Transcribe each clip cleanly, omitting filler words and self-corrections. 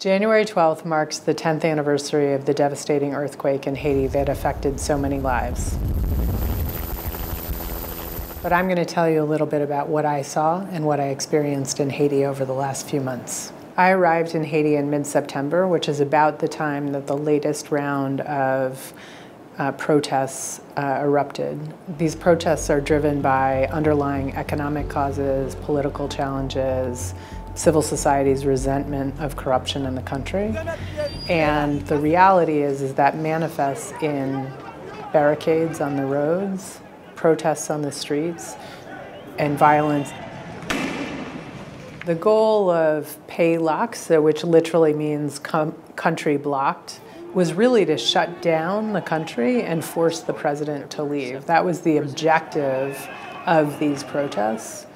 January 12th marks the 10th anniversary of the devastating earthquake in Haiti that affected so many lives. But I'm going to tell you a little bit about what I saw and what I experienced in Haiti over the last few months. I arrived in Haiti in mid-September, which is about the time that the latest round of protests erupted. These protests are driven by underlying economic causes, political challenges, civil society's resentment of corruption in the country. And the reality is that manifests in barricades on the roads, protests on the streets, and violence. The goal of Pays Lock, which literally means country blocked, was really to shut down the country and force the president to leave. That was the objective of these protests.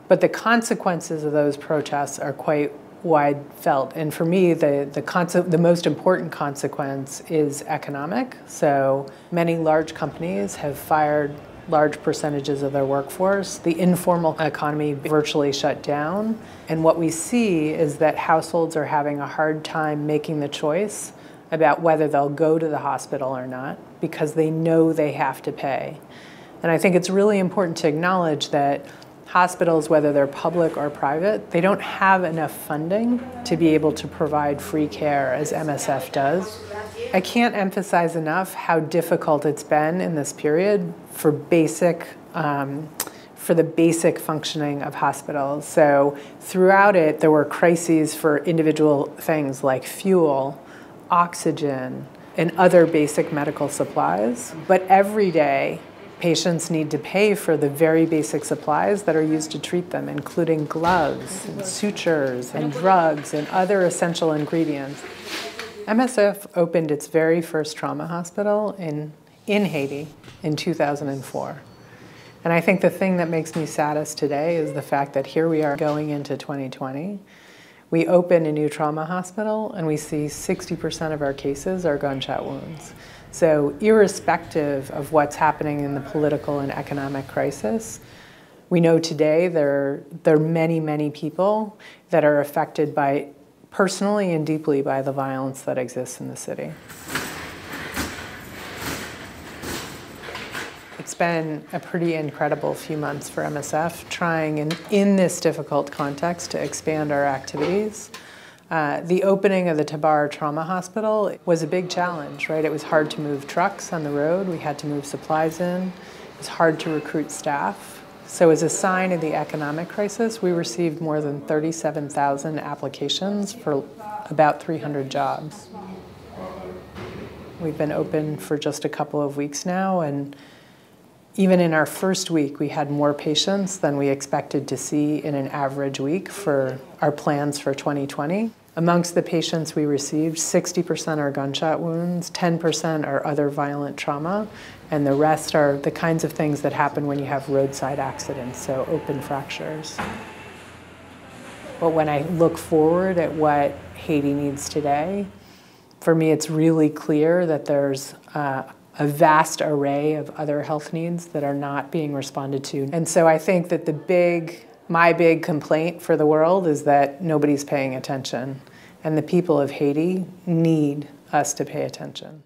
But the consequences of those protests are quite wide felt. And for me, the most important consequence is economic. So many large companies have fired large percentages of their workforce. The informal economy virtually shut down. And what we see is that households are having a hard time making the choice about whether they'll go to the hospital or not because they know they have to pay. And I think it's really important to acknowledge that hospitals, whether they're public or private, they don't have enough funding to be able to provide free care as MSF does. I can't emphasize enough how difficult it's been in this period for the basic functioning of hospitals. So throughout it, there were crises for individual things like fuel, oxygen, and other basic medical supplies. But every day, patients need to pay for the very basic supplies that are used to treat them, including gloves, and sutures, and drugs, and other essential ingredients. MSF opened its very first trauma hospital in Haiti in 2004. And I think the thing that makes me saddest today is the fact that here we are going into 2020. We open a new trauma hospital and we see 60% of our cases are gunshot wounds. So irrespective of what's happening in the political and economic crisis, we know today there are many, many people that are affected by, personally and deeply, by the violence that exists in the city. It's been a pretty incredible few months for MSF, trying in this difficult context to expand our activities. The opening of the Tabar Trauma Hospital was a big challenge, right? It was hard to move trucks on the road. We had to move supplies in. It was hard to recruit staff. So as a sign of the economic crisis, we received more than 37,000 applications for about 300 jobs. We've been open for just a couple of weeks now, and even in our first week, we had more patients than we expected to see in an average week for our plans for 2020. Amongst the patients we received, 60% are gunshot wounds, 10% are other violent trauma, and the rest are the kinds of things that happen when you have roadside accidents, so open fractures. But when I look forward at what Haiti needs today, for me it's really clear that there's a vast array of other health needs that are not being responded to. And so I think that my big complaint for the world is that nobody's paying attention. And the people of Haiti need us to pay attention.